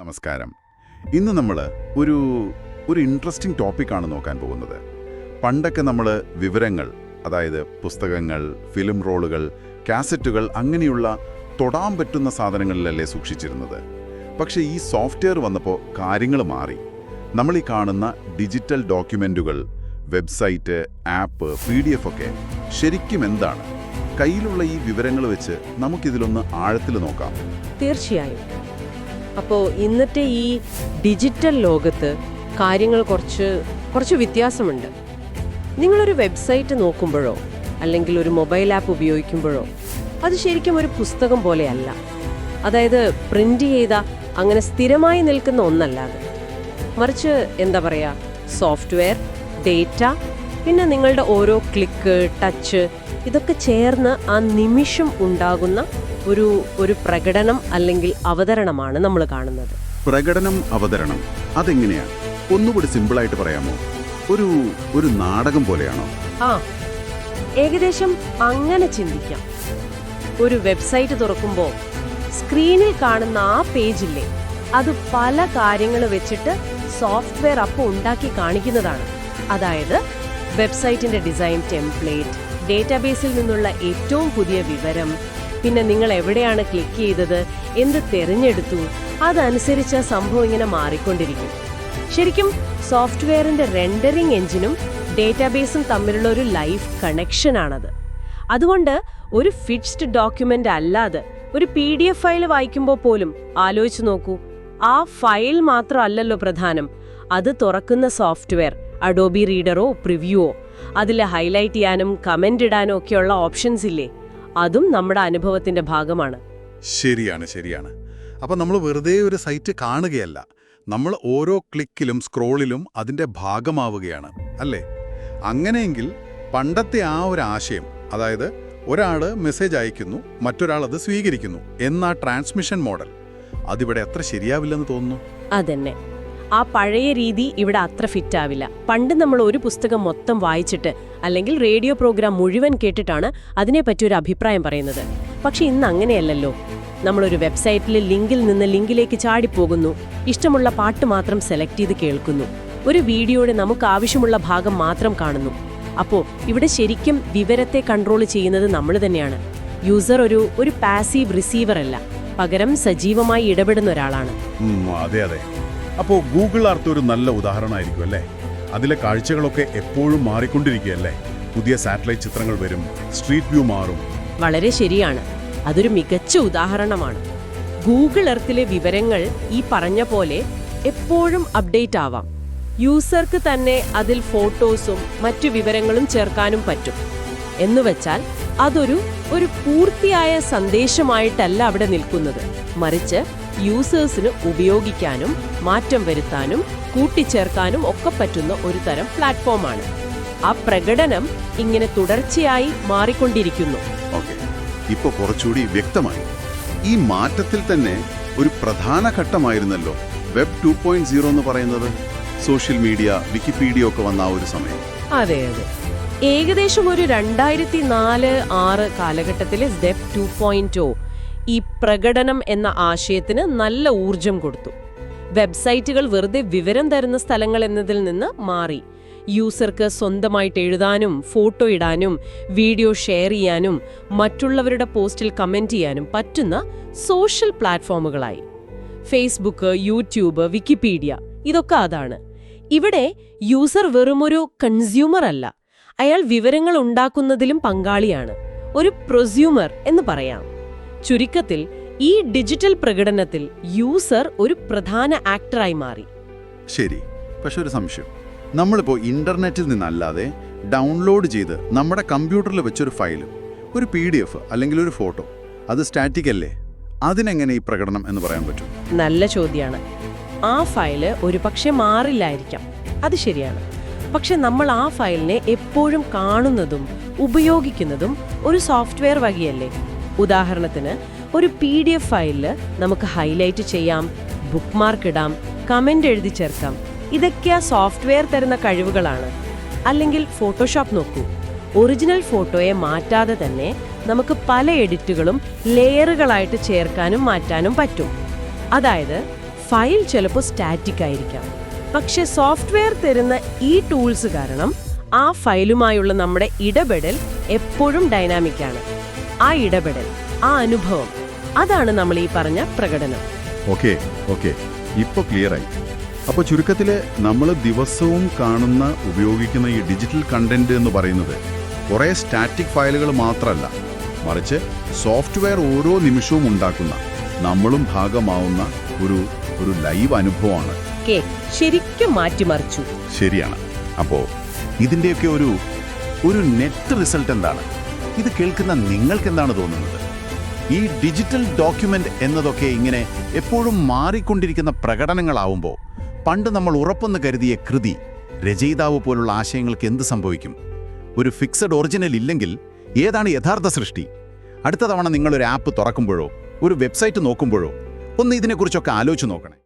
നമസ്കാരം. ഇന്ന് നമ്മൾ ഒരു ഒരു ഇൻട്രസ്റ്റിംഗ് ടോപ്പിക്കാണ് നോക്കാൻ പോകുന്നത്. പണ്ടൊക്കെ നമ്മൾ വിവരങ്ങൾ, അതായത് പുസ്തകങ്ങൾ, ഫിലിം റോളുകൾ, കാസറ്റുകൾ അങ്ങനെയുള്ള തൊടാൻ പറ്റുന്ന സാധനങ്ങളിലല്ലേ സൂക്ഷിച്ചിരുന്നത്. പക്ഷേ ഈ സോഫ്റ്റ്വെയർ വന്നപ്പോൾ കാര്യങ്ങൾ മാറി. നമ്മൾ ഈ കാണുന്ന ഡിജിറ്റൽ ഡോക്യുമെൻറ്റുകൾ, വെബ്സൈറ്റ്, ആപ്പ്, PDF ഒക്കെ ശരിക്കും എന്താണ്? കയ്യിലുള്ള ഈ വിവരങ്ങൾ വെച്ച് നമുക്കിതിലൊന്ന് ആഴത്തിൽ നോക്കാം. തീർച്ചയായും. അപ്പോൾ ഇന്നത്തെ ഈ ഡിജിറ്റൽ ലോകത്ത് കാര്യങ്ങൾ കുറച്ച് വ്യത്യാസമുണ്ട്. നിങ്ങളൊരു വെബ്സൈറ്റ് നോക്കുമ്പോഴോ അല്ലെങ്കിൽ ഒരു മൊബൈൽ ആപ്പ് ഉപയോഗിക്കുമ്പോഴോ അത് ശരിക്കും ഒരു പുസ്തകം പോലെയല്ല. അതായത് പ്രിന്റ് ചെയ്ത അങ്ങനെ സ്ഥിരമായി നിൽക്കുന്ന ഒന്നല്ലാതെ, മറിച്ച് എന്താ പറയുക, സോഫ്റ്റ്വെയർ, ഡേറ്റ, പിന്നെ നിങ്ങളുടെ ഓരോ ക്ലിക്ക്, ടച്ച് ഇതൊക്കെ ചേർന്ന് ആ നിമിഷം ഉണ്ടാകുന്ന ഒരു പ്രകടനം അല്ലെങ്കിൽ അവതരണമാണ് നമ്മൾ കാണുന്നത്. പ്രകടനം, അവതരണം, അതെങ്ങനെയാണ്? ഒന്നുകൂടി സിമ്പിളായിട്ട് പറയാമോ? ഒരു നാടകം പോലെയാണോ? ഏകദേശം അങ്ങനെ ചിന്തിക്കാം. ഒരു വെബ്സൈറ്റ് തുറക്കുമ്പോൾ സ്ക്രീനിൽ കാണുന്ന ആ പേജില്ലേ, അത് പല കാര്യങ്ങൾ വെച്ചിട്ട് സോഫ്റ്റ്വെയർ അപ്പോൾ ഉണ്ടാക്കി കാണിക്കുന്നതാണ്. അതായത് വെബ്സൈറ്റിന്റെ ഡിസൈൻ ടെംപ്ലേറ്റ്, ഡേറ്റാബേസിൽ നിന്നുള്ള ഏറ്റവും പുതിയ വിവരം, പിന്നെ നിങ്ങൾ എവിടെയാണ് ക്ലിക്ക് ചെയ്തത്, എന്ത് തിരഞ്ഞെടുത്തു, അതനുസരിച്ച് സംഭവം ഇങ്ങനെ മാറിക്കൊണ്ടിരിക്കും. ശരിക്കും സോഫ്റ്റ്വെയറിന്റെ റെൻഡറിംഗ് എഞ്ചിനും ഡേറ്റാബേസും തമ്മിലുള്ള ഒരു ലൈഫ് കണക്ഷനാണത്. അതുകൊണ്ട് ഒരു ഫിക്സ്ഡ് ഡോക്യുമെന്റ് അല്ലാതെ ഒരു PDF ഫയൽ വായിക്കുമ്പോൾ പോലും ആലോചിച്ച് നോക്കൂ, ആ ഫയൽ മാത്രമല്ലല്ലോ പ്രധാനം, അത് തുറക്കുന്ന സോഫ്റ്റ്വെയർ, അഡോബി റീഡറോ പ്രിവ്യൂവോ, അതിൽ ഹൈലൈറ്റ് ചെയ്യാനും കമന്റ് ഇടാനും ഒക്കെയുള്ള ഓപ്ഷൻസ് ഇല്ലേ, അതും നമ്മുടെ അനുഭവത്തിന്റെ ഭാഗമാണ്. ശരിയാണ്. അപ്പം നമ്മൾ വെറുതെ ഒരു സൈറ്റ് കാണുകയല്ല, നമ്മൾ ഓരോ ക്ലിക്കിലും സ്ക്രോളിലും അതിൻ്റെ ഭാഗമാവുകയാണ്, അല്ലേ? അങ്ങനെയെങ്കിൽ പണ്ടത്തെ ആ ഒരു ആശയം, അതായത് ഒരാൾ മെസ്സേജ് അയക്കുന്നു, മറ്റൊരാൾ അത് സ്വീകരിക്കുന്നു എന്ന ട്രാൻസ്മിഷൻ മോഡൽ, അതിവിടെ അത്ര ശരിയാവില്ലെന്ന് തോന്നുന്നു. അതന്നെ, ആ പഴയ രീതി ഇവിടെ അത്ര ഫിറ്റാവില്ല. പണ്ട് നമ്മൾ ഒരു പുസ്തകം മൊത്തം വായിച്ചിട്ട് അല്ലെങ്കിൽ റേഡിയോ പ്രോഗ്രാം മുഴുവൻ കേട്ടിട്ടാണ് അതിനെപ്പറ്റി ഒരു അഭിപ്രായം പറയുന്നത്. പക്ഷെ ഇന്ന് അങ്ങനെയല്ലല്ലോ. നമ്മളൊരു വെബ്സൈറ്റിൽ ലിങ്കിൽ നിന്ന് ലിങ്കിലേക്ക് ചാടിപ്പോകുന്നു, ഇഷ്ടമുള്ള പാട്ട് മാത്രം സെലക്ട് ചെയ്ത് കേൾക്കുന്നു, ഒരു വീഡിയോയുടെ നമുക്ക് ആവശ്യമുള്ള ഭാഗം മാത്രം കാണുന്നു. അപ്പോൾ ഇവിടെ ശരിക്കും വിവരത്തെ കൺട്രോൾ ചെയ്യുന്നത് നമ്മൾ തന്നെയാണ്. യൂസർ ഒരു പാസീവ് റിസീവർ അല്ല, പകരം സജീവമായി ഇടപെടുന്ന ഒരാളാണ്. അതെ. അപ്പോൾ ഗൂഗിൾ അർത്ത് ഒരു നല്ല ഉദാഹരണമായിരിക്കും, അല്ലേ? അതിലെ കാഴ്ചകളൊക്കെ എപ്പോഴും മാറിക്കൊണ്ടിരിക്കുകയല്ലേ. പുതിയ സാറ്റലൈറ്റ് ചിത്രങ്ങൾ വരും, സ്ട്രീറ്റ് വ്യൂ മാറും. വളരെ ശരിയാണ്, അതൊരു മികച്ച ഉദാഹരണമാണ്. ഗൂഗിൾ എർത്തിലെ വിവരങ്ങൾ ഈ പറഞ്ഞ പോലെ എപ്പോഴും അപ്ഡേറ്റ് ആവാം. യൂസർക്ക് തന്നെ അതിൽ ഫോട്ടോസും മറ്റു വിവരങ്ങളും ചേർക്കാനും പറ്റും. എന്നുവെച്ചാൽ അതൊരു പൂർത്തിയായ സന്ദേശമായിട്ടല്ല അവിടെ നിൽക്കുന്നത്, മറിച്ച് യൂസേഴ്സിന് ഉപയോഗിക്കാനും മാറ്റം വരുത്താനും കൂട്ടിച്ചേർക്കാനും ഒക്കെ പറ്റുന്ന ഒരു തരം പ്ലാറ്റ്ഫോമാണ്. ആ പ്രകടനം ഇങ്ങനെ തുടർച്ചയായി മാറിക്കൊണ്ടിരിക്കുന്നു. ഇപ്പോൾ കുറച്ചുകൂടി വ്യക്തമായി. ഈ മാറ്റത്തിൽ തന്നെ ഒരു പ്രധാന ഘട്ടമായിരുന്നല്ലോ വെബ് 2.0 എന്ന് പറയുന്നത്. സോഷ്യൽ മീഡിയ, വിക്കിപീഡിയ ഒക്കെ വന്ന ആ ഒരു സമയം. അതെ. ഏകദേശം ഒരു 2004-06 കാലഘട്ടത്തിലെ വെബ് 2.0 ഈ പ്രകടനം എന്ന ആശയത്തിന് നല്ല ഊർജം കൊടുത്തു. വെബ്സൈറ്റുകൾ വെറുതെ വിവരം തരുന്ന സ്ഥലങ്ങൾ എന്നതിൽ നിന്ന് മാറി യൂസർക്ക് സ്വന്തമായിട്ട് എഴുതാനും ഫോട്ടോ ഇടാനും വീഡിയോ ഷെയർ ചെയ്യാനും മറ്റുള്ളവരുടെ പോസ്റ്റിൽ കമന്റ് ചെയ്യാനും പറ്റുന്ന സോഷ്യൽ പ്ലാറ്റ്ഫോമുകളായി. ഫേസ്ബുക്ക്, യൂട്യൂബ്, വിക്കിപീഡിയ ഇതൊക്കെ അതാണ്. ഇവിടെ യൂസർ വെറുമൊരു കൺസ്യൂമർ അല്ല, അയാൾ വിവരങ്ങൾ ഉണ്ടാക്കുന്നതിലും പങ്കാളിയാണ്, ഒരു പ്രൊസ്യൂമർ എന്ന് പറയാം. ചുരുക്കത്തിൽ ഈ ഡിജിറ്റൽ പ്രകടനത്തിൽ യൂസർ ഒരു പ്രധാന ആക്ടറായി മാറി. ശരി, പക്ഷെ ഒരു സംശയം. നമ്മളിപ്പോൾ ഇന്റർനെറ്റിൽ നിന്നല്ലാതെ ഡൗൺലോഡ് ചെയ്ത് നമ്മുടെ കമ്പ്യൂട്ടറിൽ വെച്ചൊരു ഫയൽ, ഒരു PDF അല്ലെങ്കിൽ ഒരു ഫോട്ടോ, അത് സ്റ്റാറ്റിക് അല്ലേ? അതിനെങ്ങനെ ഈ പ്രകടനം എന്ന് പറയാൻ പറ്റും? നല്ല ചോദ്യമാണ്. ആ ഫയല് ഒരുപക്ഷെ മാറില്ലായിരിക്കാം, അത് ശരിയാണ്. പക്ഷെ നമ്മൾ ആ ഫയലിനെ എപ്പോഴും കാണുന്നതും ഉപയോഗിക്കുന്നതും ഒരു സോഫ്റ്റ്വെയർ വഴിയല്ലേ. ഉദാഹരണത്തിന് ഒരു PDF ഫയലില് നമുക്ക് ഹൈലൈറ്റ് ചെയ്യാം, ബുക്ക് മാർക്ക് ഇടാം, കമന്റ് എഴുതി ചേർക്കാം. ഇതൊക്കെ ആ സോഫ്റ്റ്വെയർ തരുന്ന കഴിവുകളാണ്. അല്ലെങ്കിൽ ഫോട്ടോഷോപ്പ് നോക്കൂ, ഒറിജിനൽ ഫോട്ടോയെ മാറ്റാതെ തന്നെ നമുക്ക് പല എഡിറ്റുകളും ലെയറുകളായിട്ട് ചേർക്കാനും മാറ്റാനും പറ്റും. അതായത് ഫയൽ ചിലപ്പോൾ സ്റ്റാറ്റിക് ആയിരിക്കാം. പക്ഷെ സോഫ്റ്റ്വെയർ തരുന്ന ഈ ടൂൾസ് കാരണം ആ ഫയലുമായുള്ള നമ്മുടെ ഇടപെടൽ എപ്പോഴും ഡൈനാമിക് ആണ്. ആ ഇടപെടൽ, ആ അനുഭവം, അതാണ് നമ്മൾ ഈ പറഞ്ഞ പ്രകടനം. ഓക്കെ ഇപ്പോൾ ക്ലിയറായി. അപ്പോൾ ചുരുക്കത്തിൽ നമ്മൾ ദിവസവും കാണുന്ന ഉപയോഗിക്കുന്ന ഈ ഡിജിറ്റൽ കണ്ടന്റ് എന്ന് പറയുന്നത് കുറേ സ്റ്റാറ്റിക് ഫയലുകൾ മാത്രമല്ല, മറിച്ച് സോഫ്റ്റ്വെയർ ഓരോ നിമിഷവും ഉണ്ടാക്കുന്ന, നമ്മളും ഭാഗമാവുന്ന ഒരു ലൈവ് അനുഭവമാണ്. ശരിക്കും മാറ്റിമറിച്ചു. ശരിയാണ്. അപ്പോൾ ഇതിൻ്റെയൊക്കെ ഒരു നെറ്റ് റിസൾട്ട് എന്താണ്? ഇത് കേൾക്കുന്ന നിങ്ങൾക്ക് എന്താണ് തോന്നുന്നത്? ഈ ഡിജിറ്റൽ ഡോക്യുമെന്റ് എന്നതൊക്കെ ഇങ്ങനെ എപ്പോഴും മാറിക്കൊണ്ടിരിക്കുന്ന പ്രകടനങ്ങളാവുമ്പോൾ പണ്ട് നമ്മൾ ഉറപ്പെന്ന് കരുതിയ കൃതി, രചയിതാവ് പോലുള്ള ആശയങ്ങൾക്ക് എന്ത് സംഭവിക്കും? ഒരു ഫിക്സഡ് ഒറിജിനൽ ഇല്ലെങ്കിൽ ഏതാണ് യഥാർത്ഥ സൃഷ്ടി? അടുത്ത തവണ നിങ്ങളൊരു ആപ്പ് തുറക്കുമ്പോഴോ ഒരു വെബ്സൈറ്റ് നോക്കുമ്പോഴോ ഒന്ന് ഇതിനെക്കുറിച്ചൊക്കെ ആലോചിച്ച് നോക്കണേ.